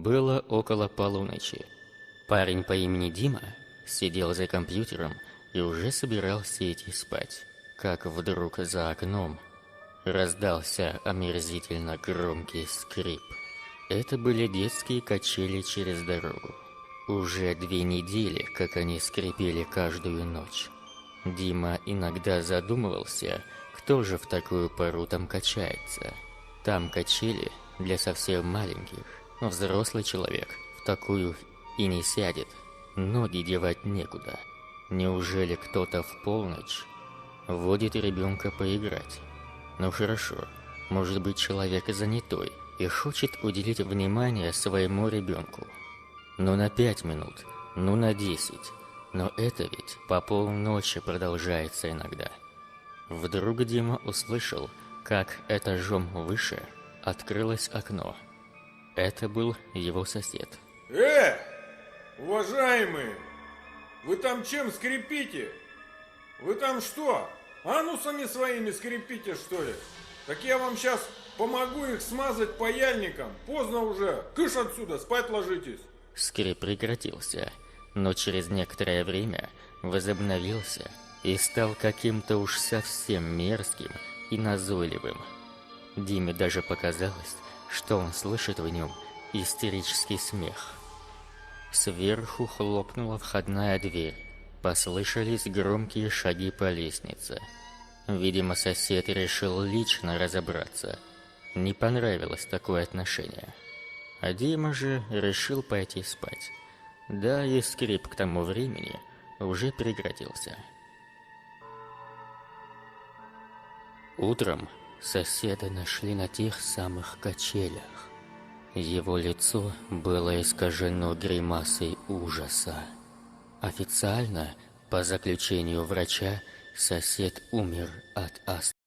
Было около полуночи. Парень по имени Дима сидел за компьютером и уже собирался идти спать, как вдруг за окном раздался омерзительно громкий скрип. Это были детские качели через дорогу. Уже 2 недели, как они скрипели каждую ночь. Дима иногда задумывался, кто же в такую пору там качается. Там качели для совсем маленьких, но взрослый человек в такую и не сядет. Ноги девать некуда. Неужели кто-то в полночь водит ребенка поиграть? Ну хорошо, может быть, человек занятой и хочет уделить внимание своему ребенку. Ну на 5 минут, ну на 10. Но это ведь по полночи продолжается иногда. Вдруг Дима услышал, как этажом выше открылось окно. Это был его сосед. Уважаемые, вы там чем скрипите? Вы там что, анусами своими скрипите, что ли? Так я вам сейчас помогу их смазать паяльником. Поздно уже, кыш отсюда, спать ложитесь. Скрип прекратился, но через некоторое время возобновился и стал каким-то уж совсем мерзким и назойливым. Диме даже показалось, что он слышит в нем истерический смех. Сверху хлопнула входная дверь. Послышались громкие шаги по лестнице. Видимо, сосед решил лично разобраться. Не понравилось такое отношение. А Дима же решил пойти спать. Да и скрип к тому времени уже прекратился. Утром соседа нашли на тех самых качелях. Его лицо было искажено гримасой ужаса. Официально, по заключению врача, сосед умер от астмы.